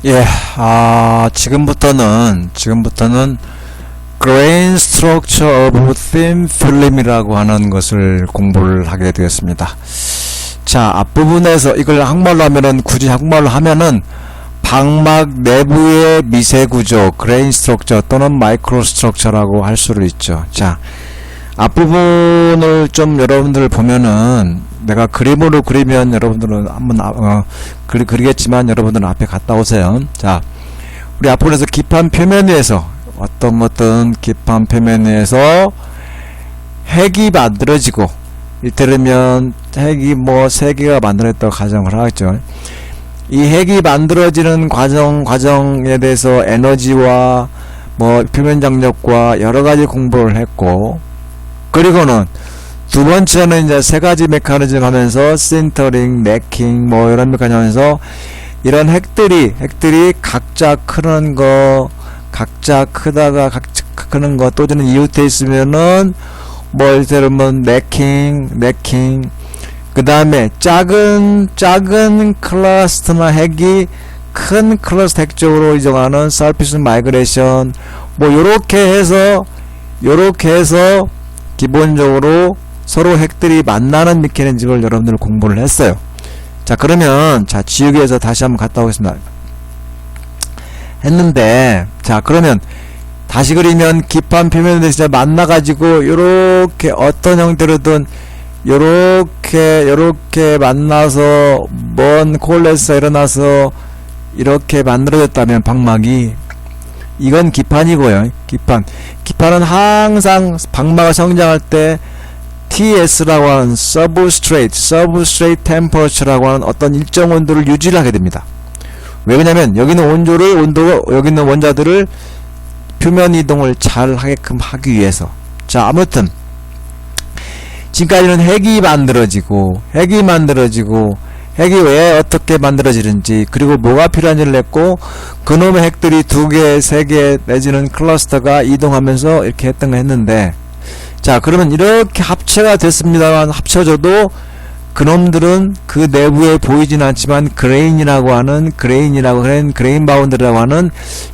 예, 지금부터는 Grain Structure of Thin Film이라고 하는 것을 공부를 하게 되었습니다. 자, 앞부분에서 이걸 한국말로 하면은, 굳이 한국말로 하면은, 방막 내부의 미세 구조, Grain Structure 또는 Micro Structure라고 할 수도 있죠. 자, 앞부분을 좀 여러분들 보면은, 내가 그림으로 그리면 여러분들은 한번 그리겠지만 여러분들은 앞에 갔다 오세요. 자, 우리 앞부분에서 기판 표면 위에서 어떤 기판 표면 위에서 핵이 만들어지고, 이를테면 핵이 뭐 3개가 만들어졌다고 가정을 하겠죠. 이 핵이 만들어지는 과정에 대해서 에너지와 뭐 표면 장력과 여러 가지 공부를 했고, 그리고는 두 번째는 이제 3가지 메커니즘 하면서 신터링, 네킹 뭐 이런 메커니즘 하면서 이런 핵들이 각자 크는 거, 각자 크다가 크는 거 또 저는 이웃에 있으면은 뭐 이를테면 네킹 그 다음에 작은 클러스터나 핵이 큰 클러스터 핵 쪽으로 이동하는 서피스 마이그레이션 뭐 요렇게 해서 기본적으로 서로 핵들이 만나는 메커니즘을 여러분들 공부를 했어요. 자, 그러면 자 지우개에서 다시 한번 갔다 오겠습니다. 했는데, 자, 그러면 다시 그리면 기판 표면에 대해서 만나가지고 요렇게 어떤 형태로든 요렇게 만나서 먼 콜레스가 일어나서 이렇게 만들어졌다면 방막이, 이건 기판이고요. 기판은 항상 방막을 성장할 때 TS라고 하는 Substrate Temperature라고 하는 어떤 일정 온도를 유지를 하게 됩니다. 왜 그러냐면 여기 있는 원자들을 표면 이동을 잘 하게끔 하기 위해서. 자, 아무튼 지금까지는 핵이 만들어지고 핵이 왜 어떻게 만들어지는지, 그리고 뭐가 필요한지를 냈고, 그놈의 핵들이 2개, 3개 내지는 클러스터가 이동하면서 이렇게 했는데, 자, 그러면 이렇게 합체가 됐습니다만, 합쳐져도 그놈들은 그 내부에 보이진 않지만 그레인 바운드라고 하는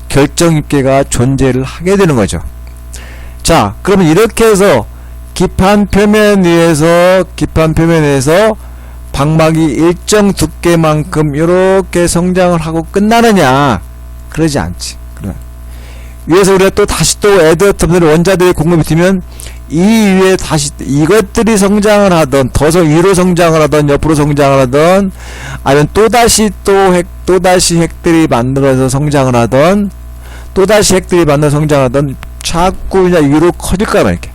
결정입계가 존재를 하게 되는 거죠. 자, 그러면 이렇게 해서 기판 표면 위에서 방막이 일정 두께만큼 이렇게 성장을 하고 끝나느냐? 그러지 않지. 위에서 우리가 또 다시 에드워터들 원자들의 공급이 되면 이 위에 다시 이것들이 성장을 하던, 더 위로 성장을 하던, 옆으로 성장을 하던, 아니면 또다시 핵들이 만들어서 성장을 하던, 자꾸 그냥 위로 커질까 봐, 이렇게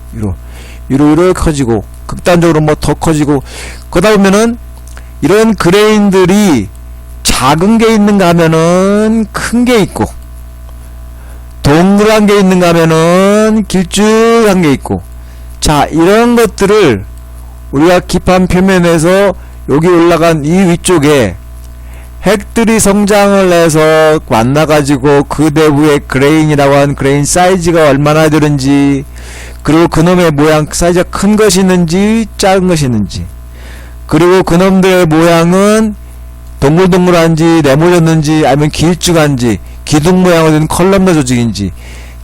위로 커지고, 극단적으로 뭐 더 커지고, 그러다 보면은 이런 그레인들이 작은 게 있는가 하면은 큰 게 있고, 동그란 게 있는가 하면은 길쭉한 게 있고, 자, 이런 것들을 우리가 기판 표면에서 여기 올라간 이 위쪽에 핵들이 성장을 해서 만나가지고 그 내부의 그레인이라고 하는 그레인 사이즈가 얼마나 되는지, 그리고 그놈의 모양 사이즈가 큰 것이 있는지 작은 것이 있는지, 그리고 그놈들의 모양은 동글동글한지 네모졌는지 아니면 길쭉한지 기둥 모양으로 된 컬럼너 조직인지,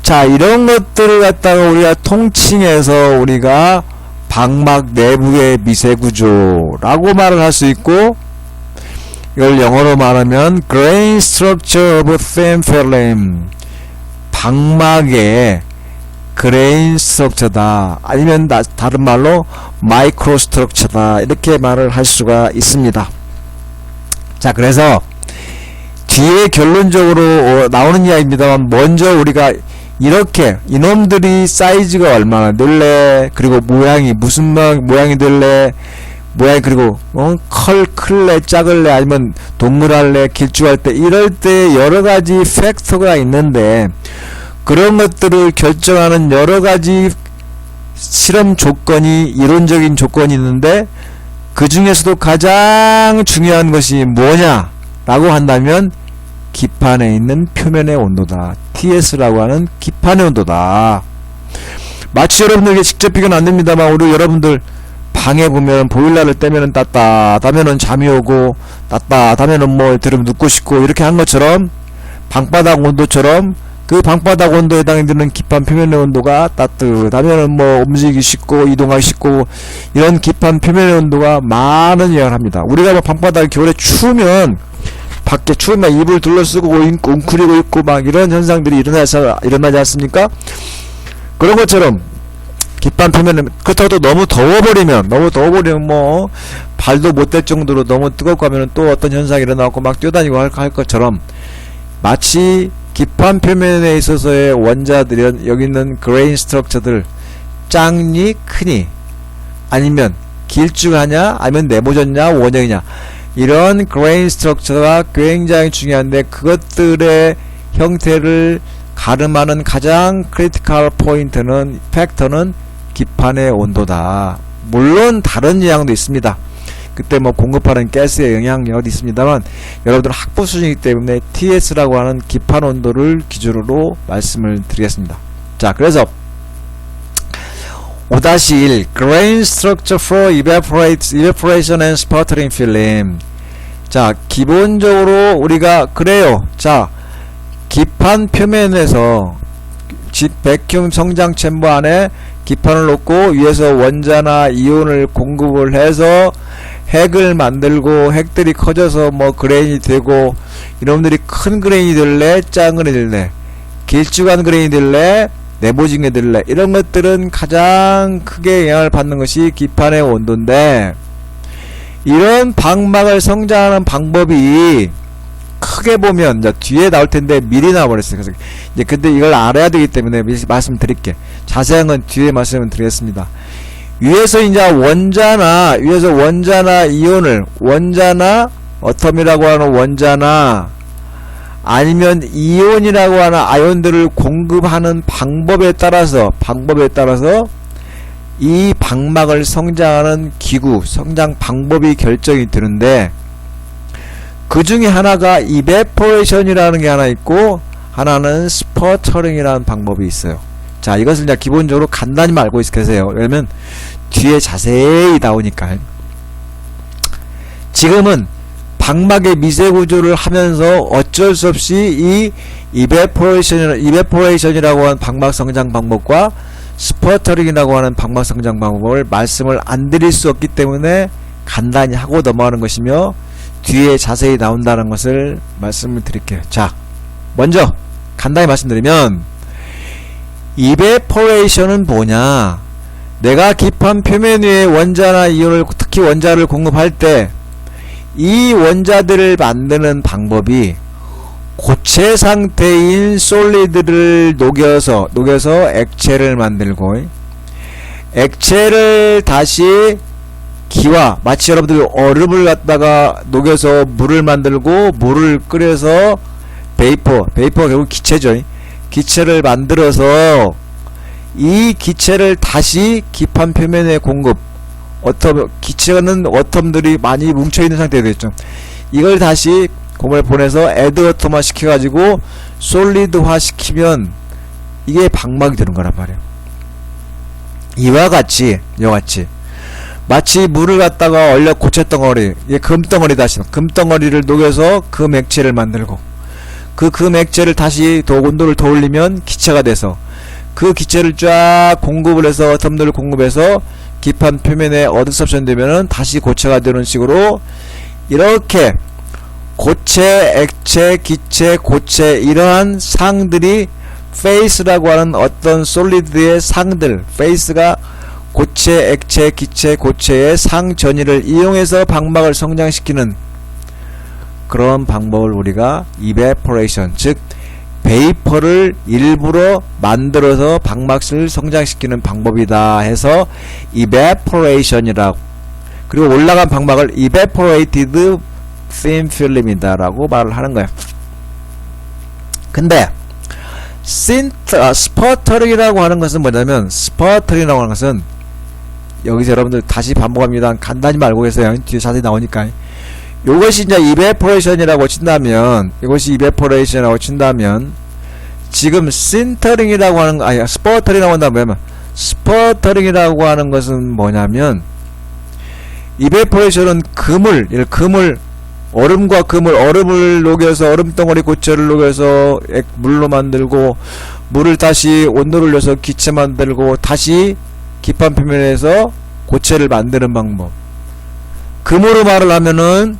자, 이런 것들을 갖다가 우리가 통칭해서 우리가 방막 내부의 미세구조라고 말을 할 수 있고, 이걸 영어로 말하면 Grain Structure of Thin Film, 방막의 그레인 스트럭처다, 아니면 다른 말로 마이크로 스트럭처다, 이렇게 말을 할 수가 있습니다. 자, 그래서 뒤에 결론적으로 나오는 이야기입니다만, 먼저 우리가 이렇게 이놈들이 사이즈가 얼마나 될래, 그리고 모양이 무슨 모양이 될래, 그리고 클래, 작을래, 아니면 동물할래, 길쭉할 때, 이럴 때 여러가지 팩터가 있는데, 그런 것들을 결정하는 여러가지 실험 조건이, 이론적인 조건이 있는데, 그 중에서도 가장 중요한 것이 뭐냐 라고 한다면 기판에 있는 표면의 온도다. TS라고 하는 기판의 온도다. 마치 여러분들에게 직접 비교는 안됩니다만, 우리 여러분들 방에 보면 보일러를 떼면은 따뜻하면은 잠이 오고, 따뜻하면은 뭐 들으면 눕고 싶고, 이렇게 한 것처럼 방바닥 온도처럼 그 방바닥 온도에 해당되는 기판 표면의 온도가 따뜻하면 뭐 움직이기 쉽고 이동하기 쉽고 이런 기판 표면의 온도가 많은 영향을 합니다. 우리가 뭐 방바닥이 겨울에 추우면 밖에 추우면 이불 둘러쓰고 웅크리고 있고 막 이런 현상들이 일어나지 않습니까? 그런 것처럼 기판 표면은 그렇다고 너무 더워버리면 뭐 발도 못 댈 정도로 너무 뜨겁고 하면 또 어떤 현상이 일어나고 막 뛰어다니고 할 것처럼 마치 기판 표면에 있어서의 원자들은 여기 있는 그레인 스트럭처들 작니 크니 아니면 길쭉하냐 아니면 네모졌냐 원형이냐 이런 그레인 스트럭처가 굉장히 중요한데 그것들의 형태를 가름하는 가장 크리티컬 포인트는 팩터는 기판의 온도다. 물론 다른 영향도 있습니다. 그때 뭐 공급하는 가스의 영향력이 있습니다만 여러분들 학부 수준이기 때문에 TS라고 하는 기판 온도를 기준으로 말씀을 드리겠습니다. 자, 그래서 5-1 Grain Structure for Evaporation and Sputtering Film. 자, 기본적으로 우리가 그래요. 자, 기판 표면에서 백큐um 성장 챔버 안에 기판을 놓고 위에서 원자나 이온을 공급을 해서 핵을 만들고 핵들이 커져서 뭐 그레인이 되고 이놈들이 큰 그레인이 될래 작은 그레인이 될래 길쭉한 그레인이 될래 네모진 게 될래 이런 것들은 가장 크게 영향을 받는 것이 기판의 온도인데 이런 방막을 성장하는 방법이 크게 보면 이제 뒤에 나올 텐데 미리 나와버렸어요. 그래서 이제 근데 이걸 알아야 되기 때문에 말씀드릴게. 자세한 건 뒤에 말씀을 드리겠습니다. 위에서 원자나 이온을 원자나 어텀이라고 하는 원자나 아니면 이온이라고 하는 아이온들을 공급하는 방법에 따라서 이 방막을 성장하는 기구 성장 방법이 결정이 되는데 그 중에 하나가 이베포레이션이라는 게 하나 있고 하나는 스퍼터링이라는 방법이 있어요. 자, 이것을 이제 기본적으로 간단히 알고 계세요. 왜냐면 뒤에 자세히 나오니까. 지금은 방막의 미세 구조를 하면서 어쩔 수 없이 이 이베포레이션이라고 하는 방막 성장 방법과 스퍼터링이라고 하는 방막 성장 방법을 말씀을 안 드릴 수 없기 때문에 간단히 하고 넘어가는 것이며 뒤에 자세히 나온다는 것을 말씀을 드릴게요. 자, 먼저 간단히 말씀드리면 이베포레이션은 뭐냐? 내가 기판 표면 위에 원자나 이온을 특히 원자를 공급할 때 이 원자들을 만드는 방법이 고체 상태인 솔리드를 녹여서 액체를 만들고 액체를 다시 기와 마치 여러분들이 얼음을 갖다가 녹여서 물을 만들고 물을 끓여서 베이퍼가 결국 기체죠. 기체를 만들어서 이 기체를 다시 기판 표면에 공급 기체는 어텀들이 많이 뭉쳐있는 상태가 되겠죠. 이걸 다시 공을 보내서 애드어텀화 시켜가지고 솔리드화 시키면 이게 방막이 되는 거란 말이에요. 이와 같이 마치 물을 갖다가 얼려 고체덩어리 이게 금덩어리다 하시면 금덩어리를 녹여서 금 액체를 만들고 그 금 액체를 다시 온도를 더 올리면 기체가 돼서 그 기체를 쫙 공급을 해서 어텀들을 공급해서 기판 표면에 어드섭션 되면은 다시 고체가 되는 식으로 이렇게 고체, 액체, 기체, 고체 이러한 상들이 페이스라고 하는 어떤 솔리드의 상들 페이스가 고체, 액체, 기체, 고체의 상 전이를 이용해서 방막을 성장시키는 그런 방법을 우리가 이베포레이션 즉 베이퍼를 일부러 만들어서 방막을 성장시키는 방법이다 해서 evaporation이라고 그리고 올라간 방막을 evaporated thin film이다 라고 말을 하는 거야. 근데 스퍼터링이라고 하는 것은 뭐냐면 스퍼터링이라고 하는 것은 여기서 여러분들 다시 반복합니다. 간단히 알고 계세요. 뒤에 자세히 나오니까 요것이 이제 evaporation이라고 친다면 지금 신터링이라고 하는 스퍼터링이라고 한다면 스퍼터링이라고 하는 것은 뭐냐면 evaporation은 금을 얼음과 그물, 얼음을 녹여서 얼음덩어리 고체를 녹여서 물로 만들고, 물을 다시 온도를 올려서 기체 만들고, 다시 기판 표면에서 고체를 만드는 방법. 금으로 말을 하면은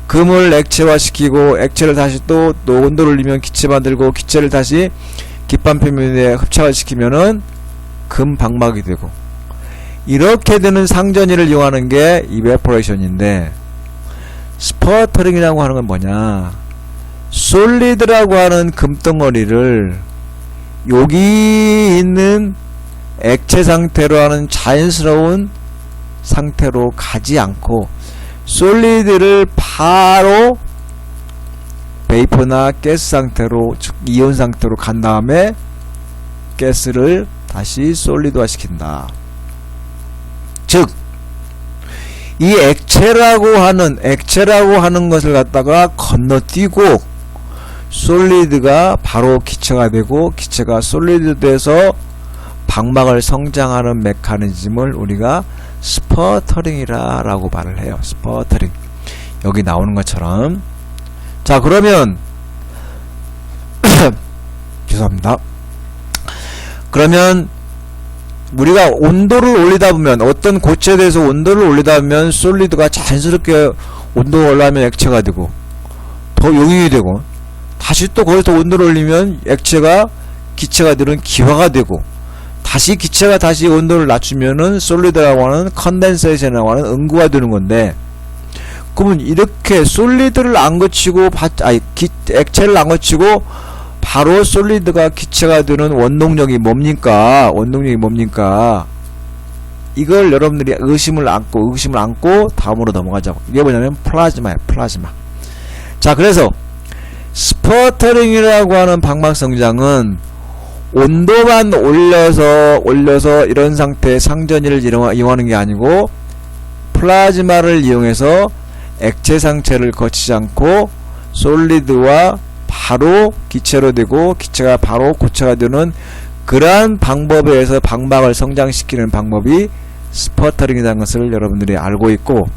금을 액체화 시키고, 액체를 다시 또 온도를 올리면 기체 만들고, 기체를 다시 기판 표면에 흡착을 시키면은 금 방막이 되고, 이렇게 되는 상전이를 이용하는 게 이베포레이션인데, 스퍼터링이라고 하는 건 뭐냐, 솔리드라고 하는 금덩어리를 여기 있는 액체 상태로 하는 자연스러운 상태로 가지 않고 솔리드를 바로 베이퍼나 가스 상태로, 즉 이온 상태로 간 다음에 가스를 다시 솔리드화 시킨다. 즉 이 액체라고 하는 것을 갖다가 건너뛰고 솔리드가 바로 기체가 되고, 기체가 솔리드 돼서 방막을 성장하는 메커니즘을 우리가 스퍼터링이라 라고 말을 해요. 스퍼터링. 여기 나오는 것처럼. 자, 그러면 죄송합니다. 그러면 우리가 온도를 올리다 보면, 어떤 고체에 대해서 온도를 올리다 보면 솔리드가 자연스럽게 온도가 올라가면 액체가 되고 더 용융이 되고, 다시 또 거기서 온도를 올리면 액체가 기체가 되는 기화가 되고, 다시 기체가 다시 온도를 낮추면은 솔리드라고 하는 컨덴세이션이라고 하는 응고가 되는 건데, 그러면 이렇게 솔리드를 안 거치고 액체를 안 거치고 바로 솔리드가 기체가 되는 원동력이 뭡니까? 이걸 여러분들이 의심을 안고 다음으로 넘어가자고. 이게 뭐냐면 플라즈마예요. 플라즈마. 자, 그래서 스퍼터링이라고 하는 방막 성장은 온도만 올려서 이런 상태의 상전이를 이용하는 게 아니고, 플라즈마를 이용해서 액체 상태를 거치지 않고 솔리드와 바로 기체로 되고, 기체가 바로 고체가 되는 그러한 방법에 의해서 방막을 성장시키는 방법이 스퍼터링이라는 것을 여러분들이 알고 있고,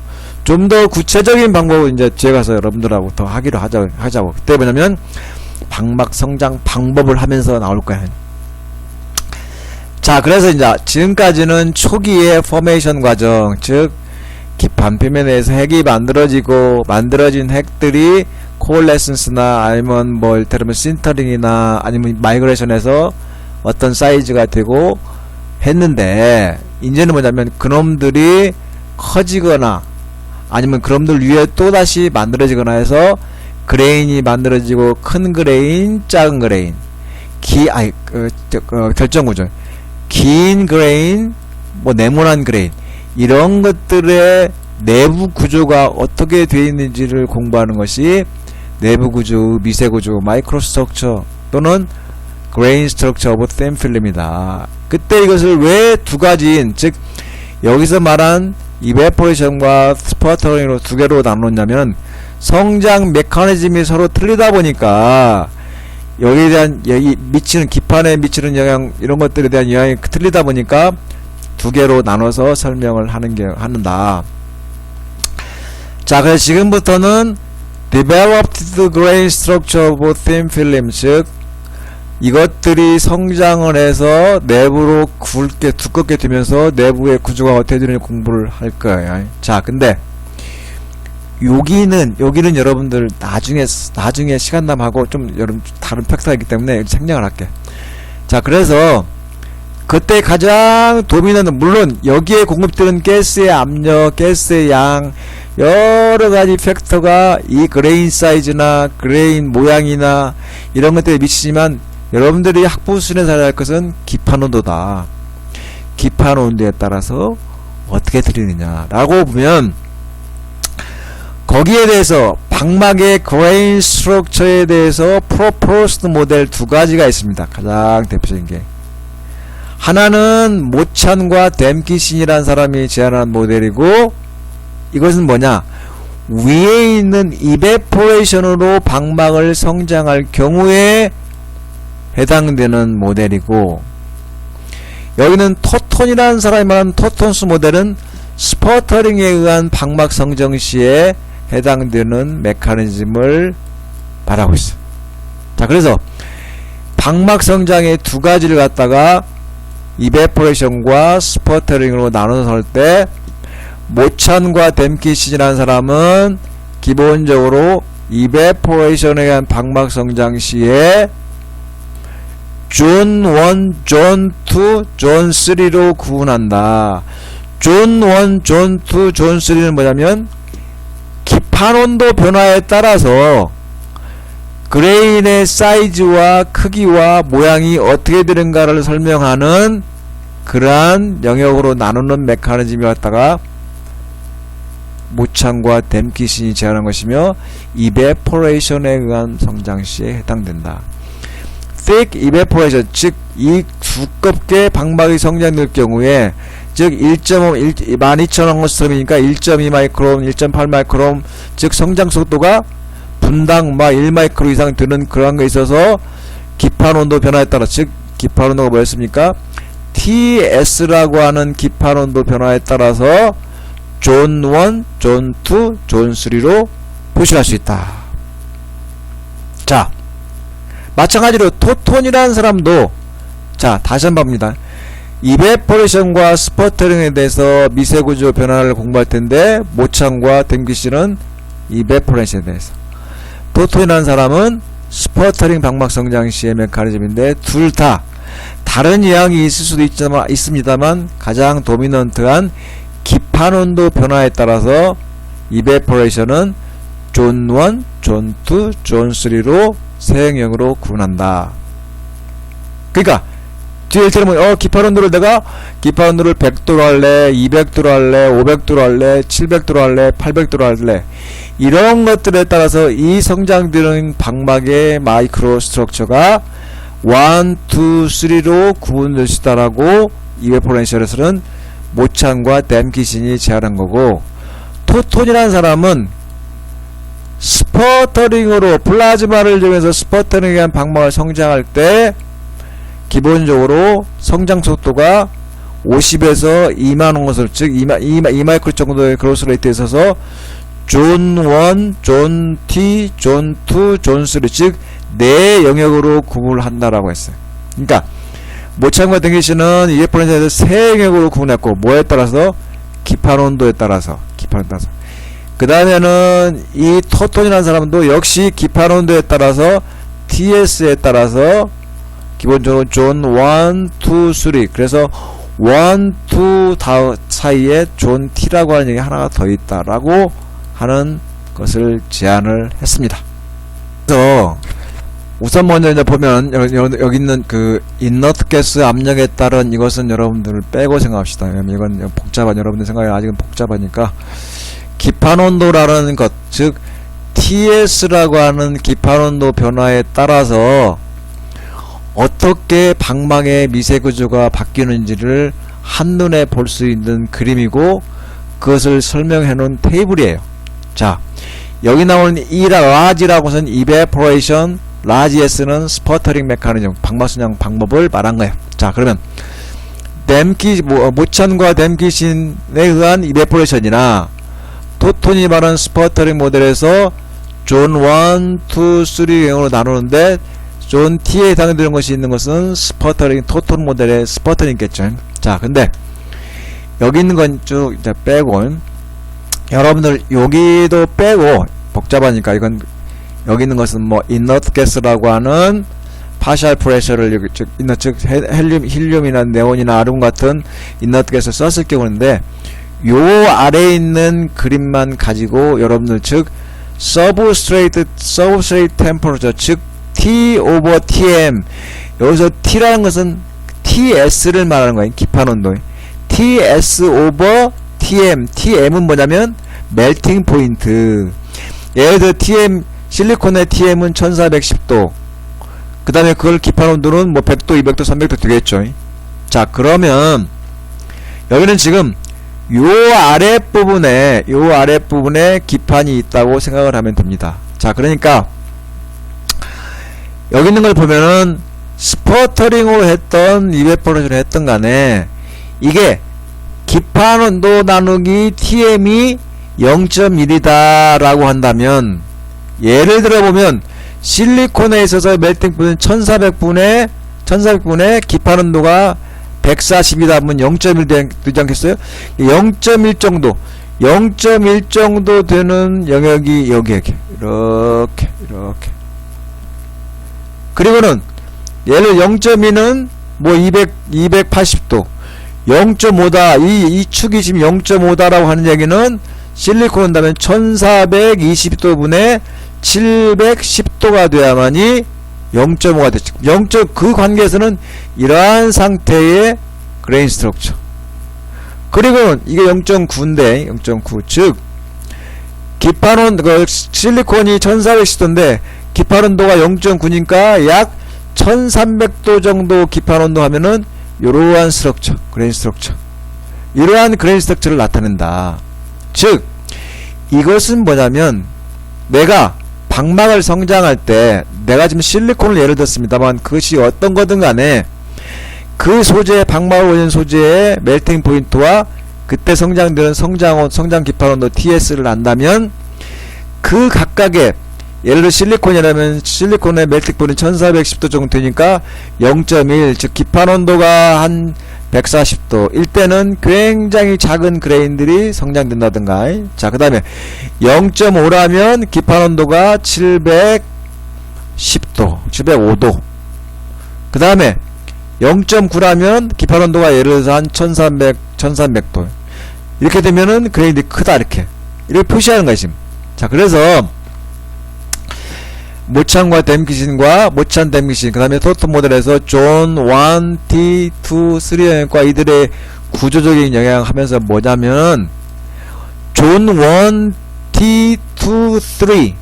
좀 더 구체적인 방법은 이제 뒤에 가서 여러분들하고 더 하자고. 그때 뭐냐면 방막 성장 방법을 하면서 나올 거야. 자, 그래서 이제 지금까지는 초기의 포메이션 과정, 즉 기판 표면에서 핵이 만들어진 핵들이 코올레슨스나 아니면 뭐 이를테면 신터링이나 아니면 마이그레이션에서 어떤 사이즈가 되고 했는데, 이제는 뭐냐면 그놈들이 커지거나 아니면 그놈들 위에 또다시 만들어지거나 해서 그레인이 만들어지고, 큰 그레인, 작은 그레인, 결정구조, 긴 그레인, 뭐 네모난 그레인, 이런 것들의 내부 구조가 어떻게 되어 있는지를 공부하는 것이 내부 구조, 미세 구조, 마이크로 스트럭처 또는 그레인 스트럭처 오브 샘 필름이다. 그때 이것을 왜 두 가지인, 즉 여기서 말한 이베포레이션과 스퍼터링으로 두 개로 나눴냐면, 성장 메커니즘이 서로 틀리다 보니까 여기에 대한 기판에 미치는 영향, 이런 것들에 대한 영향이 틀리다 보니까 두 개로 나눠서 설명을 하는다. 자, 그래서 지금부터는 developed grain structure of thin film, 즉 이것들이 성장을 해서 내부로 굵게 두껍게 되면서 내부의 구조가 어떻게 되는지 공부를 할 거예요. 자, 근데 여기는 여러분들 나중에 시간남하고 좀 여러분 다른 팩터가 있기 때문에 생략을 할게. 자, 그래서 그때 가장 도미넌트, 물론 여기에 공급되는 가스의 압력, 가스의 양, 여러가지 팩터가 이 그레인 사이즈나 그레인 모양이나 이런 것들에 미치지만, 여러분들이 학부 수련에서 할 것은 기판 온도다. 기판 온도에 따라서 어떻게 들리느냐 라고 보면, 거기에 대해서 방막의 그레인 스트럭처에 대해서 프로포스드 모델 두 가지가 있습니다. 가장 대표적인 게, 하나는 모찬과 댐키신이라는 사람이 제안한 모델이고, 이것은 뭐냐, 위에 있는 이베포레이션으로 방막을 성장할 경우에 해당되는 모델이고, 여기는 토톤이라는 사람이 말하는 토톤스 모델은 스퍼터링에 의한 방막 성장 시에 해당되는 메커니즘을 말하고 있어. 자, 그래서 방막 성장의 두 가지를 갖다가 이베포레이션과 스퍼터링으로 나눠서 할 때 모찬과 댐키신이라는 사람은 기본적으로 이베포레이션에 의한 방막 성장 시에 존 1, 존 2, 존 3로 구분한다. 존 1, 존 2, 존 3는 뭐냐면 기판 온도 변화에 따라서 그레인의 사이즈와 크기와 모양이 어떻게 되는가를 설명하는 그러한 영역으로 나누는 메커니즘이 왔다가 모창과 댐키신이 제한한 것이며 이베포레이션에 의한 성장 시에 해당된다. thick evaporation, 즉 이 두껍게 방막이 성장될 경우에 즉 1.5, 12,000앙스트롬이니까 1.2 마이크론, 1.8 마이크론, 즉 성장 속도가 분당 1마이크로 이상 되는 그런 게 있어서 기판 온도 변화에 따라, 즉 기판 온도가 뭐였습니까? TS라고 하는 기판 온도 변화에 따라서 존 1, 존 2, 존 3로 표시할 수 있다. 자, 마찬가지로 토톤이라는 사람도, 자, 다시 한번 봅니다. 이베포레이션과 스퍼터링에 대해서 미세구조 변화를 공부할 텐데 모창과 댐키신은 이베포레이션에 대해서, 토톤이라는 사람은 스퍼터링 방막 성장 시의 메커니즘인데 둘 다 다른 이항이 있을 수도 있습니다만 가장 도미넌트한 기판 온도 변화에 따라서 이베포레이션은 존 1, 존 2, 존 3로 세형형으로 구분한다. 그러니까 뒤에 들으면 기판 온도를 내가 기판 온도를 100도로 할래, 200도로 할래, 500도로 할래, 700도로 할래, 800도로 할래, 이런 것들에 따라서 이 성장되는 방막의 마이크로 스트럭처가 1, 2, 3로 구분될 수 있다라고 이베포레이션에서는 모찬과 댐키신이 제안한 거고, 토톤이라는 사람은 스퍼터링으로 플라즈마를 이용해서 스퍼터링에 의한 방막을 성장할 때 기본적으로 성장 속도가 50에서 2만원것을, 즉 2마이크로 정도의 그로스 레이트에 있어서 존 1, 존 T, 존 2, 존 3, 즉 네 영역으로 구분을 한다라고 했어요. 그러니까 모창과 댐키신은 이베포레이션에서 세 영역으로 구분했고, 뭐에 따라서? 기판 온도에 따라서. 그 다음에는 이 토톤이라는 사람도 역시 기판 온도에 따라서 TS에 따라서 기본적으로 존 1, 2, 3, 그래서 1, 2 사이에 존 T라고 하는 얘기 하나가 더 있다라고 하는 것을 제안을 했습니다. 그래서 우선 먼저 이제 보면 여기 있는 그 인너트 가스 압력에 따른 이것은 여러분들 빼고 생각합시다. 이건 복잡한, 여러분들 생각이 아직은 복잡하니까 기판 온도라는 것, 즉 TS라고 하는 기판 온도 변화에 따라서 어떻게 방막의 미세 구조가 바뀌는지를 한눈에 볼 수 있는 그림이고, 그것을 설명해 놓은 테이블이에요. 자, 여기 나오는 이 라지라고 하는 이베포레이션, 라지 S는 스퍼터링 메커니즘, 방막 성장 방법을 말한 거예요. 자, 그러면 모찬과 댐키신에 의한 이베포레이션이나 토톤이 말한 스퍼터링 모델에서 존 1, 2, 3형으로 나누는데 존 T에 해당되는 것이 있는 것은 스퍼터링, 토톤 모델의 스퍼터링이겠죠. 자, 근데 여기 있는 건 쭉 이제 빼고, 여러분들 여기도 빼고, 복잡하니까 이건 여기 있는 것은 뭐 인너트 가스라고 하는 파셜 프레셔를 여기 즉 헬륨이나 네온이나 아름 같은 인너트 가스를 썼을 경우인데, 요 아래에 있는 그림만 가지고 여러분들 즉 서브스트레이트 템퍼러처, 즉 T over TM, 여기서 T라는 것은 TS를 말하는 거예요. 기판 온도. TS over TM. TM은 뭐냐면 멜팅 포인트. 예를 들어 TM, 실리콘의 TM은 1410도. 그 다음에 그걸 기판 온도는 뭐 100도, 200도, 300도 되겠죠. 자, 그러면 여기는 지금 요 아랫부분에 기판이 있다고 생각을 하면 됩니다. 자, 그러니까 여기 있는 걸 보면은 스퍼터링으로 했던 이베포레이션을 했던 간에 이게 기판 온도 나누기 TM이 0.1이다 라고 한다면, 예를 들어 보면 실리콘에 있어서 멜팅 포인트는 1400분의 기판 온도가 140이다 하면 0.1 되지 않겠어요? 0.1 정도 되는 영역이 여기 이렇게 그리고는 예를 0.2는 뭐 280도 0.5다 이 축이 지금 0.5다라고 하는 얘기는 실리콘 온다면 1420도분의 710도가 돼야만이 0.5가 됐죠. 그 관계에서는 이러한 상태의 그레인 스트럭처. 그리고는 이게 0.9인데 0.9 즉 기판 온도 실리콘이 1410도인데 기판 온도가 0.9니까 약 1300도 정도 기판 온도 하면은 이러한 스트럭처, 그레인 스트럭처. 이러한 그레인 스트럭처를 나타낸다. 즉 이것은 뭐냐면 내가 방막을 성장할 때 내가 지금 실리콘을 예를 들었습니다만 그것이 어떤 거든 간에 그 소재 방막을 원하는 소재의 멜팅 포인트와 그때 성장되는 성장 기판 온도 TS를 안다면 그 각각의 예를 들어 실리콘이라면 실리콘의 멜팅 포인트 1410도 정도 되니까 0.1 즉 기판 온도가 한 140도 일 때는 굉장히 작은 그레인들이 성장된다든가. 자, 그 다음에 0.5라면 기판 온도가 710도 705도 그 다음에 0.9라면 기판 온도가 예를 들어서 한 1300도 이렇게 되면은 그레인들이 크다 이렇게 표시하는 거야 지금. 자, 그래서 모찬과 댐기신과 모찬 댐기신 그 다음에 토트 모델에서 존 1, T, 2, 3 영역과 이들의 구조적인 영향을 하면서 뭐냐면 존 1, T, 2, 3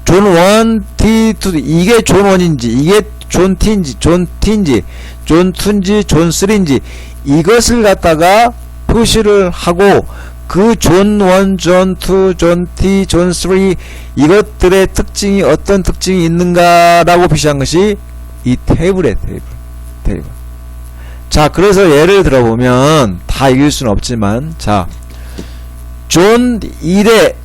존 1, T, 2 이게 존 1인지 이게 존 T인지 존 T인지 존 2인지 존 3인지 이것을 갖다가 표시를 하고 그 존 1, 존 2, 존 T, 존 3 이것들의 특징이 어떤 특징이 있는가라고 표시한 것이 이 테이블이에요. 테이블. 자, 그래서 예를 들어보면 다 이길 수는 없지만 자, 존 1의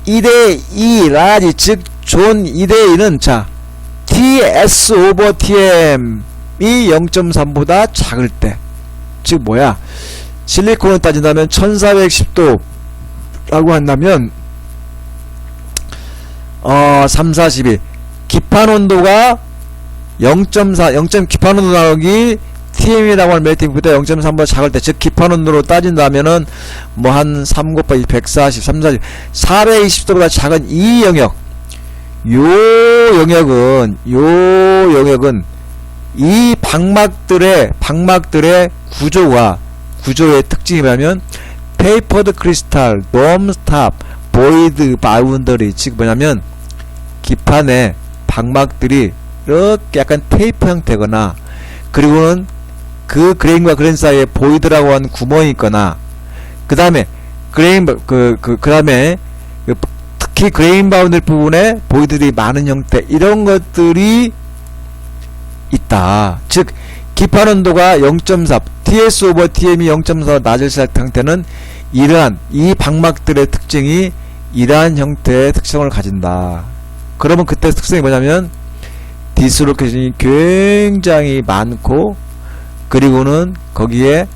2 라지 즉 존 2대 2는 자 TS 오버 TM이 0.3보다 작을 때 즉 뭐야 실리콘을 따진다면 1410도 라고 한다면 3, 42 기판 온도가 0.4 기판 온도 나오기 TM이라고 하는 멜팅 포인트가 0.3보다 작을 때 즉 기판 온도로 따진다면은 뭐 한 3 곱하기 140 3, 40 420도보다 작은 이 영역 요 영역은 이 방막들의 구조의 특징이 뭐냐면 테이퍼드 크리스탈, 돔 스탑, 보이드 바운더리 즉 뭐냐면 기판의 방막들이 이렇게 약간 테이프 형태거나 그리고는 그 그레인과 그레인 사이에 보이드라고 하는 구멍이 있거나 그 다음에 특히 그레인 바운더리 부분에 보이드들이 많은 형태 이런 것들이 있다. 즉 기판 온도가 0.4 TS 오버 TM이 0.4 낮을 상태는 이러한 이 방막들의 특징이 이러한 형태의 특성을 가진다. 그러면 그때 특성이 뭐냐면 디스로케이션이 굉장히 많고 그리고는 거기에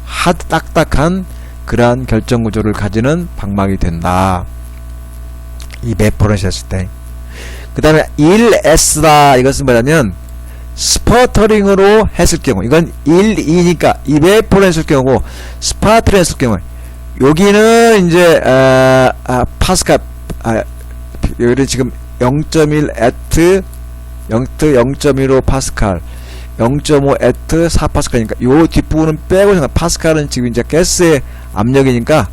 딱딱한 그러한 결정구조를 가지는 방막이 된다. 이 매포를 했을 때. 그 다음에 1S다. 이것은 뭐냐면 스퍼터링으로 했을 경우 이건 1, 2니까 이베포를 했을 경우고 스파트를 했을 경우 여기는 이제 파스칼 여기는 지금 0.1 at 0.15 파스칼 0.5 at 4 파스칼이니까 요 뒷부분은 빼고 파스칼은 지금 이제 가스의 압력이니까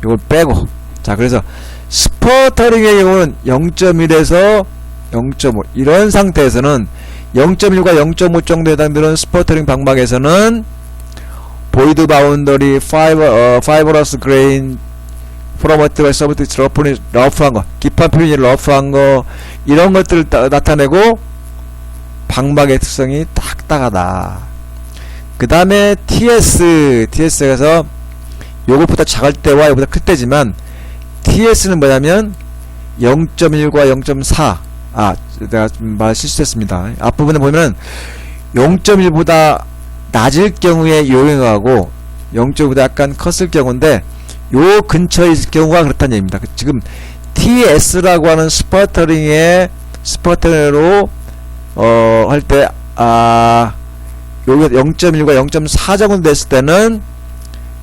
요걸 빼고 자 그래서 스퍼터링의 경우는 0.1에서 0.5 이런 상태에서는 0.1과 0.5 정도에 해당되는 스퍼터링 방막에서는 보이드 바운더리 파이버러스 그레인 프로머티와 서브티스 러프한 거 기판 표현이 러프한 거 이런 것들을 나타내고 방막의 특성이 딱딱하다. 그 다음에 TS에서 요것보다 작을 때와 요것보다 클 때지만 TS는 뭐냐면 0.1과 0.4. 내가 말 실수했습니다. 앞부분에 보면 0.1보다 낮을 경우에 요행하고 0.5보다 약간 컸을 경우인데 요 근처에 있을 경우가 그렇다는 얘기입니다. 지금 TS라고 하는 스퍼터링으로 할 때 요게 0.1과 0.4 정도 됐을 때는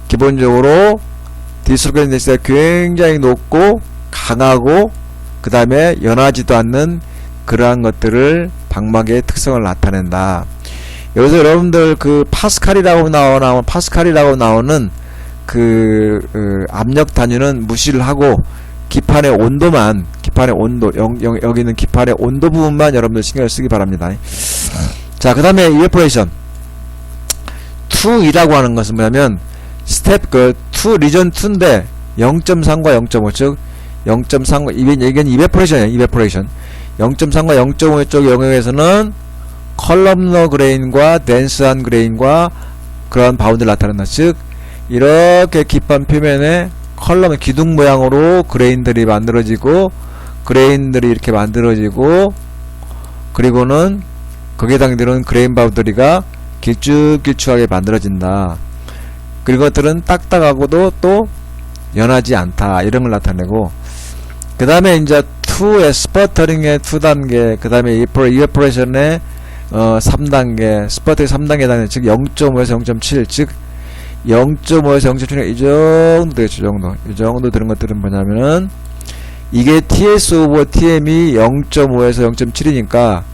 기본적으로 디스로케이션 덴시티가 굉장히 높고 강하고 그 다음에 연하지도 않는 그러한 것들을 방막의 특성을 나타낸다. 여기서 여러분들 그 파스칼이라고 나오는 압력 단위는 무시를 하고 기판의 온도 여기는 기판의 온도 부분만 여러분들 신경을 쓰기 바랍니다. 자, 그 다음에 이베포레이션 2이라고 하는 것은 뭐냐면 스텝 2 리전 2인데 0.3과 0.5 즉 0.3과 이건 이베포레이션이에요. 이베포레이션 0.3과 0.5 쪽 영역에서는 컬럼너 그레인과 덴스한 그레인과 그런 바운드를 나타낸다. 즉 이렇게 기판 표면에 컬럼 기둥 모양으로 그레인들이 이렇게 만들어지고 그리고는 거기에 해당되는 그레인 바운더리가 길쭉길쭉하게 만들어진다. 그리고 것들은 딱딱하고도 또 연하지 않다. 이런 걸 나타내고 그 다음에 이제 2의 스퍼터링의 2단계 그 다음에 이베포레이션의 3단계 스퍼터링 3단계 단계 즉 0.5에서 0.7 즉 0.5에서 0.7 이 정도 되겠죠. 이 정도 되는 것들은 뭐냐면은 이게 TS 오버 TM이 0.5에서 0.7이니까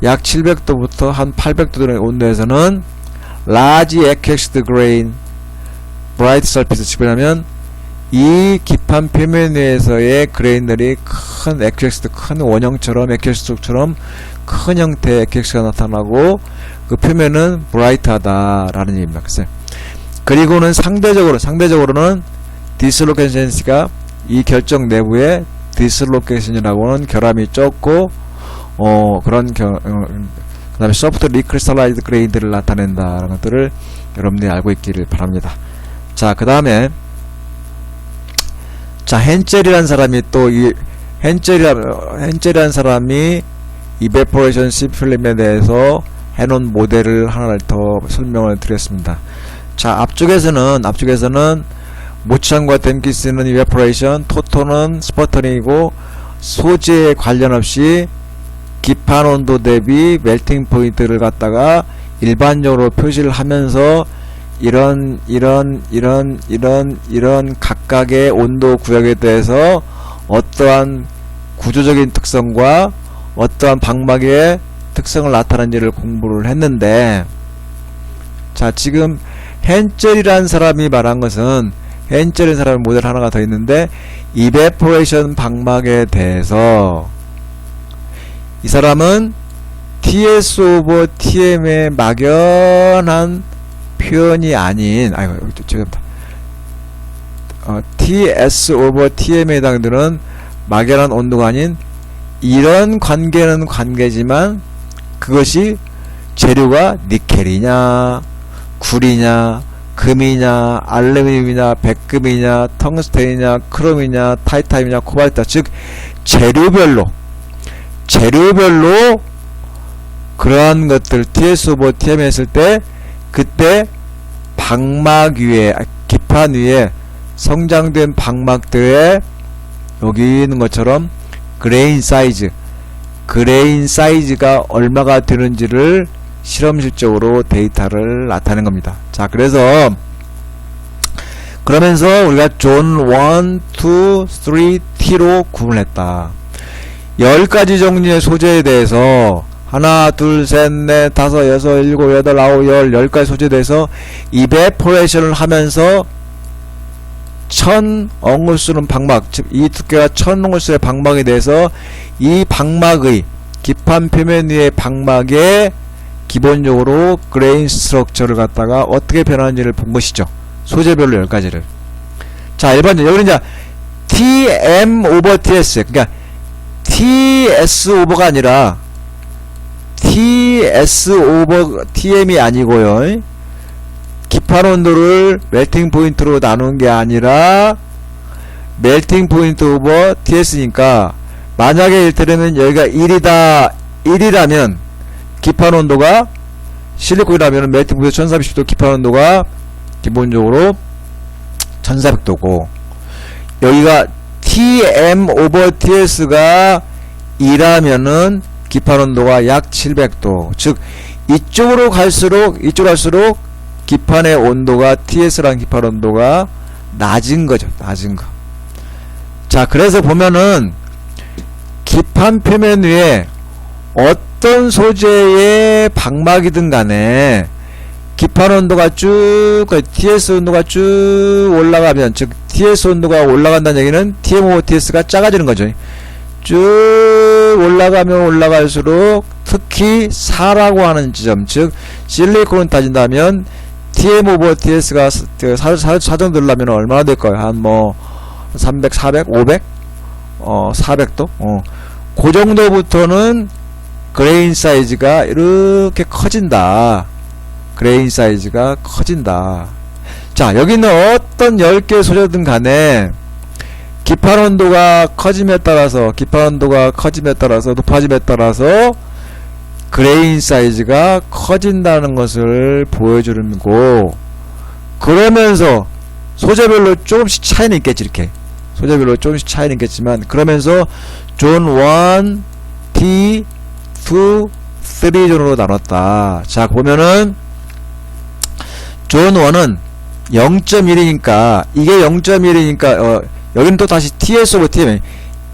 약 700도부터 한 800도 되는 온도에서는 large accused grain bright surface 즉 뭐냐면 이 기판 표면 위에서의 그레인들이 큰 accused 큰 원형처럼 accused처럼 큰 형태의 accused가 나타나고 그 표면은 bright하다라는 얘기입니다. 글쎄. 그리고는 상대적으로는 디슬로케이션가 이 결정 내부에 디슬로케이션이라고는 결함이 적고 그 다음에 소프트 리크리스탈라이즈 그레인들을 나타낸다라는 것들을 여러분들이 알고 있기를 바랍니다. 자, 그 다음에 헨젤이라는 사람이 또 헨젤이라는 사람이 이베포레이션 시필름에 대해서 해놓은 모델을 하나를 더 설명을 드렸습니다. 자, 앞쪽에서는 모창과 댐키스는 이베포레이션, 토토는 스퍼터링이고 소재에 관련 없이 기판 온도 대비 멜팅 포인트를 갖다가 일반적으로 표시를 하면서 이런 각각의 온도 구역에 대해서 어떠한 구조적인 특성과 어떠한 방막의 특성을 나타낸지를 공부를 했는데, 자, 지금 헨젤이라는 사람이 말한 것은 헨젤이라는 사람의 모델 하나가 더 있는데 이베포레이션 방막에 대해서 이 사람은 TS 오버 TM의 막연한 표현이 아닌 죄송합니다. TS 오버 TM에 해당되는 막연한 온도가 아닌 이런 관계는 관계지만 그것이 재료가 니켈이냐 구리냐 금이냐 알루미늄이냐 백금이냐 텅스텐이냐 크롬이냐 타이타늄이냐 코발트 즉 재료별로 그러한 것들 TS 오버 TM 했을 때 그때 방막 위에 기판 위에 성장된 방막들의 여기 있는 것처럼 그레인 사이즈가 얼마가 되는지를 실험실적으로 데이터를 나타낸 겁니다. 자, 그러면서 우리가 존 1, 2, 3, T로 구분했다. 10가지 종류의 소재에 대해서 하나, 둘, 셋, 넷, 다섯, 여섯, 일곱, 여덟, 아홉, 10가지 소재에 대해서 이베포레이션을 하면서 1000옹울수는 방막, 즉 이 두께가 1000옹울수의 방막에 대해서 이 방막의 기판 표면 위의 방막의 기본적으로 그레인 스트럭처를 갖다가 어떻게 변하는지를 본 것이죠. 소재별로 10가지를. 자, 일반적으로 여기는 이제 TM 오버 TS, 그러니까 TS 오버가 아니라 TS 오버 TM이 아니고요. 기판 온도를 멜팅 포인트로 나눈 게 아니라 멜팅 포인트 오버 TS니까 만약에 이를테면 여기가 1이라면 기판 온도가 실리콘이라면 멜팅 포인트 1310도 기판 온도가 기본적으로 1400도고 여기가 TM 오버 TS가 2라면은 기판 온도가 약 700도. 즉 이쪽으로 갈수록 기판의 온도가 TS랑 기판 온도가 낮은 거죠. 낮은 거. 자, 그래서 보면은 기판 표면 위에 어떤 소재의 방막이든 간에 기판 온도가 쭉 TS 온도가 쭉 올라가면 즉 TS 온도가 올라간다는 얘기는 TMO TS가 작아지는 거죠. 쭉 올라가면 올라갈수록 특히 4라고 하는 지점 즉 실리콘을 따진다면 TM 오버 TS가 사정 들려면 얼마나 될까요? 한 뭐 300, 400, 500? 400도? 그 정도부터는 그레인 사이즈가 이렇게 커진다. 그레인 사이즈가 커진다. 자, 여기는 어떤 10개의 소재든 간에 기판 온도가 커짐에 따라서 높아짐에 따라서 그레인 사이즈가 커진다는 것을 보여주는 거고 그러면서 소재별로 조금씩 차이는 있겠지 이렇게 소재별로 조금씩 차이는 있겠지만 그러면서 존 1, T, 2, 3 존으로 나눴다. 자 보면은 존 1은 0.1이니까 이게 0.1이니까 여기는 또 다시 TS 오버 TM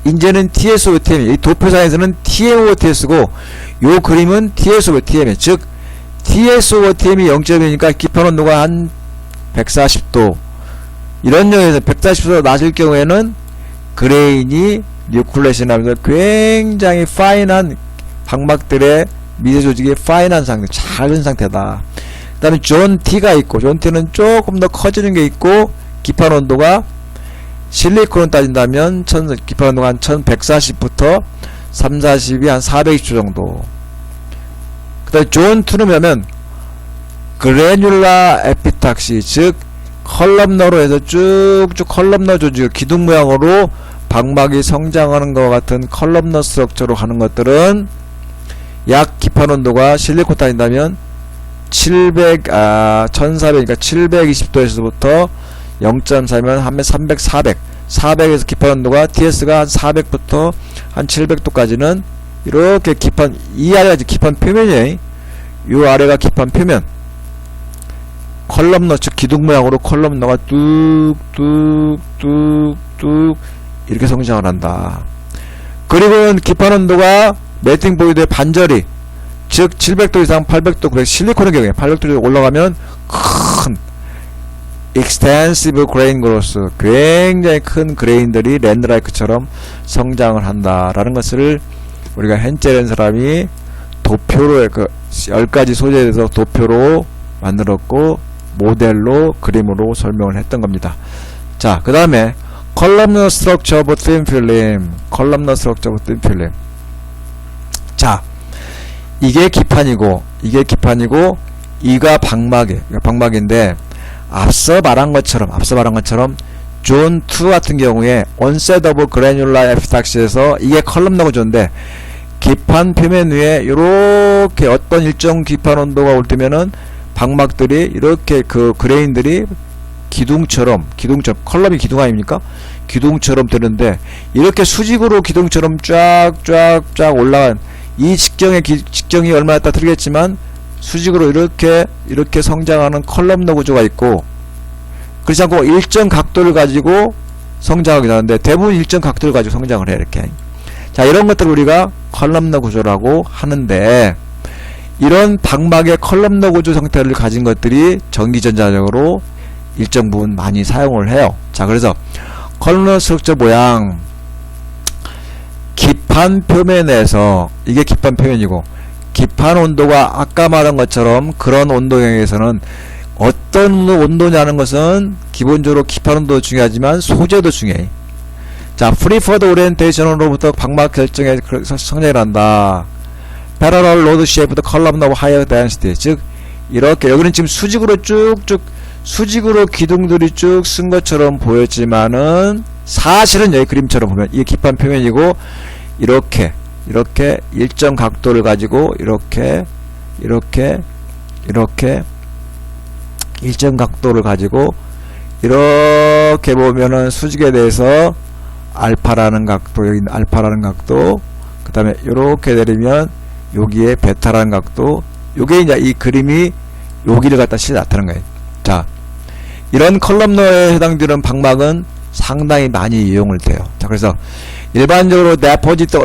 이제는 TS 오버 TM 이 도표상에서는 TM 오버 TS고 요 그림은 TS 오버 TM 즉 TS 오버 TM이 0.1이니까 기판 온도가 한 140도 이런 영역에서 140도 낮을 경우에는 그레인이 뉴클레이션 하면서 굉장히 파인한 방막들의 미세 조직이 파인한 상태 작은 상태다. 그 다음에 존 T가 있고 존 T는 조금 더 커지는 게 있고 기판 온도가 실리콘을 따진다면 기판 온도가 한 1140부터 340이 한 420도 정도. 그 다음에 존 2는 뭐냐면 그래뉼라 에피탁시 즉 컬럼너로 해서 쭉쭉 컬럼너 조직 기둥 모양으로 방막이 성장하는 것 같은 컬럼너 스트럭처로 하는 것들은 약 기판 온도가 실리콘 따진다면 1400그러니까 720도에서부터 0.4면 한 300, 400에서 기판 온도가 TS가 한 400부터 한 700도까지는 이렇게 기판 이 아래가 기판 표면이에요. 이 아래가 기판 표면 컬럼너 즉 기둥 모양으로 컬럼너가 뚝뚝뚝뚝 이렇게 성장을 한다. 그리고 기판 온도가 멜팅 보이드의 반절이 즉 700도 이상 800도 900 실리콘의 경우에 800도 올라가면 큰 extensive grain growth 굉장히 큰 그레인들이 랜드라이크처럼 성장을 한다라는 것을 우리가 헨젤이라는 사람이 도표로 그 10가지 소재에 대해서 도표로 만들었고 모델로 그림으로 설명을 했던 겁니다. 자, 그 다음에 columnar structure of thin film columnar structure of thin film 자, 이게 기판이고 이가 방막인데 앞서 말한 것처럼 존 2 같은 경우에 onset of granular epitaxi에서 이게 컬럼너 구조인데 기판 표면 위에 이렇게 어떤 일정 기판 온도가 올 때면은 방막들이 이렇게 그 그레인들이 기둥처럼 컬럼이 기둥 아닙니까? 기둥처럼 되는데 이렇게 수직으로 기둥처럼 쫙쫙쫙 올라간 이 직경이 얼마나 따라 틀리겠지만 수직으로 이렇게 성장하는 컬럼너 구조가 있고 그렇지 않고 일정 각도를 가지고 성장하게 되는데 대부분 일정 각도를 가지고 성장을 해 이렇게. 자, 이런 것들을 우리가 컬럼너 구조라고 하는데 이런 방막의 컬럼너 구조 형태를 가진 것들이 전기전자적으로 일정 부분 많이 사용을 해요. 자, 그래서 컬럼너 스트럭처 모양 기판 표면에서 이게 기판 표면이고 기판 온도가 아까 말한 것처럼 그런 온도형에서는 어떤 온도냐는 것은 기본적으로 기판 온도도 중요하지만 소재도 중요해. 자, 프리퍼드 오리엔테이션으로부터 방막 결정에 성장을 한다. 패러럴 로드 쉐이프드 컬럼너 하이어 데인시티 즉 이렇게 여기는 지금 수직으로 기둥들이 쭉 쓴 것처럼 보였지만은 사실은 여기 그림처럼 보면 이게 기판 표면이고 이렇게 일정 각도를 가지고 이렇게 일정 각도를 가지고 이렇게 보면은 수직에 대해서 알파라는 각도, 여기 알파라는 각도, 그 다음에 이렇게 내리면 여기에 베타라는 각도, 요게 이제 이 그림이 여기를 갖다 실제 나타나는 거예요. 자, 이런 컬럼너에 해당되는 방막은 상당히 많이 이용을 돼요. 자, 그래서 일반적으로 데포지트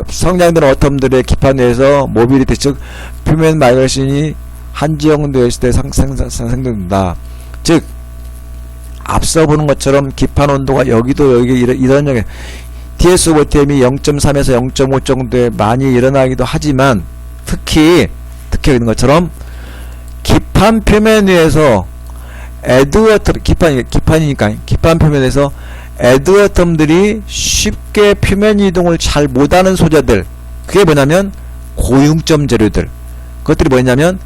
성장되는 어텀들의 기판 내에서 모빌리티, 즉 표면 마이그레이션이 한지형되어 있을 때 생성된다. 즉 앞서 보는 것처럼 기판 온도가 여기도 여기 이런 형의 TS5TM이 0.3에서 0.5 정도에 많이 일어나기도 하지만 특히 이런 것처럼 기판 표면 위에서 에드워터 기판이니까 기판 표면에서 에드워텀들이 쉽게 표면 이동을 잘 못하는 소재들, 그게 뭐냐면 고융점 재료들, 그것들이 뭐냐면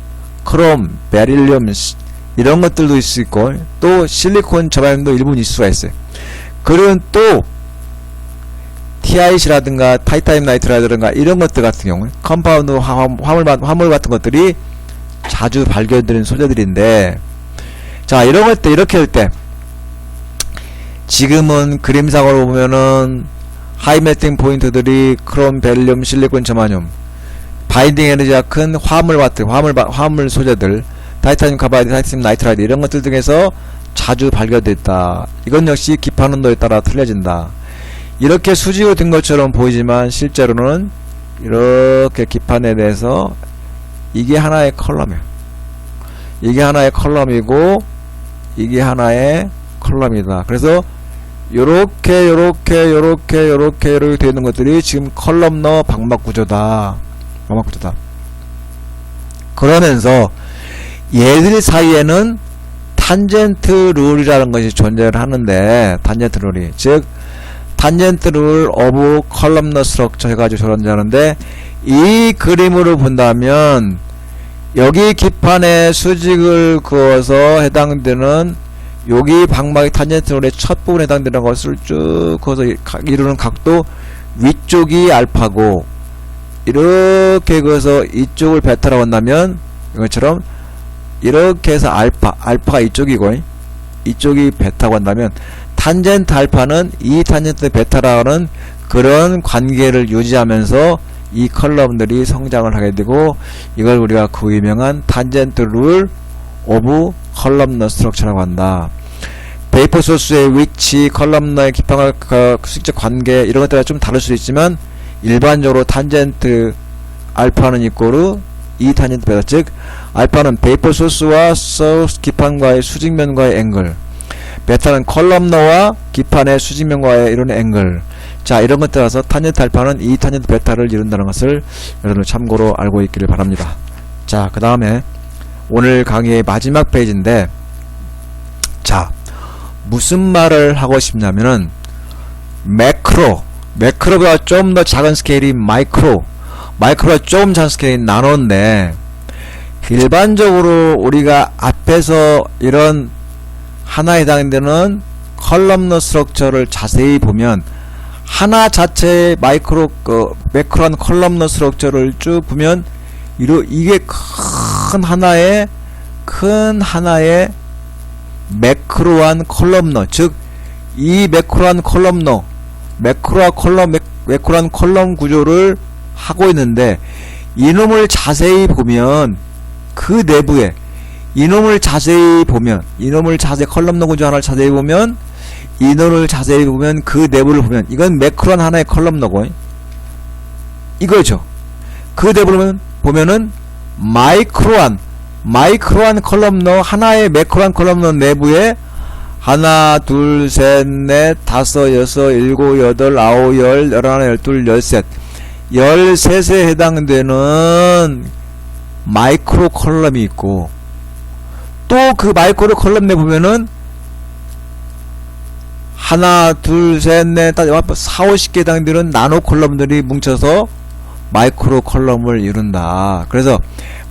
크롬, 베릴륨 이런 것들도 있을 수 있고 또 실리콘 저반도 일부 있을 수가 있어요. 그런 또 TIC라든가 타이타늄 나이트라든가 이런 것들 같은 경우 컴파운드 화물 같은 것들이 자주 발견되는 소재들인데, 자 이런 것들 이렇게 할 때 지금은 그림상으로 보면은 하이 멜팅 포인트들이 크롬, 베릴륨, 실리콘, 저마늄, 바인딩 에너지가 큰 화물 소재들, 타이타늄 카바이드, 타이타늄 나이트라이드 이런 것들 등에서 자주 발견됐다. 이건 역시 기판 온도에 따라 틀려진다. 이렇게 수직으로 된 것처럼 보이지만 실제로는 이렇게 기판에 대해서 이게 하나의 컬럼이에요. 이게 하나의 컬럼이고 이게 하나의 컬럼이다. 그래서 요렇게 되어 있는 것들이 지금 컬럼너 방막 구조다. 그러면서 얘들 사이에는 탄젠트 룰이라는 것이 존재를 하는데, 탄젠트 룰이 즉 탄젠트 룰 오브 컬럼너 스트럭처 해가지고 존재하는데, 이 그림으로 본다면 여기 기판에 수직을 그어서 해당되는 여기 방막의 탄젠트 룰의 첫 부분에 해당되는 것을 쭉 그어서 이루는 각도 위쪽이 알파고, 이렇게 그어서 이쪽을 베타라고 한다면 이것처럼 이렇게 해서 알파가 이쪽이고 이쪽이 베타고 한다면 탄젠트 알파는 이 탄젠트 베타라는 그런 관계를 유지하면서 이 컬럼들이 성장을 하게 되고, 이걸 우리가 그 유명한 탄젠트 룰 오브 컬럼너 스트럭처라고 한다. 베이퍼 소스의 위치, 컬럼너의 기판과 수직적 관계 이런 것들과 좀 다를 수 있지만 일반적으로 탄젠트 알파는 이꼬르 이 탄젠트 베타, 즉 알파는 베이퍼 소스와 소스 기판과의 수직면과의 앵글, 베타는 컬럼너와 기판의 수직면과의 이런 앵글. 자, 이런 것 따라서 탄젠트 알파는 이 탄젠트 베타를 이룬다는 것을 여러분 참고로 알고 있기를 바랍니다. 자, 그 다음에 오늘 강의의 마지막 페이지인데, 자 무슨 말을 하고 싶냐면은 매크로보다 좀 더 작은 스케일이 마이크로가 좀 작은 스케일이 나노인데, 일반적으로 우리가 앞에서 이런 하나에 해당되는 컬럼너 스트럭처를 자세히 보면 하나 자체의 매크로한 컬럼너 스트럭처를 쭉 보면 이게 큰 하나의 매크로한 컬럼너, 즉 이 매크로한 컬럼 구조를 하고 있는데, 이놈을 자세히 보면 그 내부에 이놈을 자세히 컬럼너 구조 하나를 자세히 보면 그 내부를 보면 이건 매크로한 하나의 컬럼너고 이거죠. 그 내부를 보면은 마이크로한 컬럼너, 하나의 매크로한 컬럼너 내부에 하나, 둘, 셋, 넷, 다섯, 여섯, 일곱, 여덟, 아홉, 열, 열하나, 열둘, 열셋, 13에 해당되는 마이크로 컬럼이 있고, 또 그 마이크로 컬럼 내 보면은 하나, 둘, 셋, 넷, 4, 50개 해당되는 나노 컬럼들이 뭉쳐서 마이크로 컬럼을 이룬다. 그래서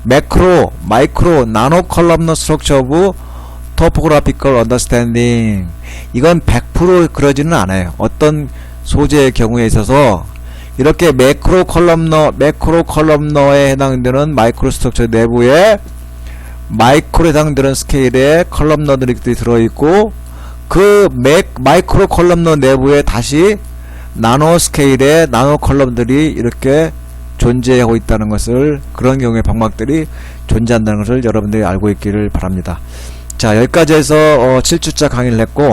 마이크로, 나노 컬럼너 스트럭처 오브 topographical understanding. 이건 100% 그러지는 않아요. 어떤 소재의 경우에 있어서 이렇게 매크로 컬럼너에 해당되는 마이크로 스트럭처 내부에 마이크로에 해당되는 스케일의 컬럼너들이 들어있고, 그 마이크로 컬럼너 내부에 다시 나노 스케일의 나노 컬럼들이 이렇게 존재하고 있다는 것을, 그런 경우에 방막들이 존재한다는 것을 여러분들이 알고 있기를 바랍니다. 자, 여기까지 해서 7주차 강의를 했고,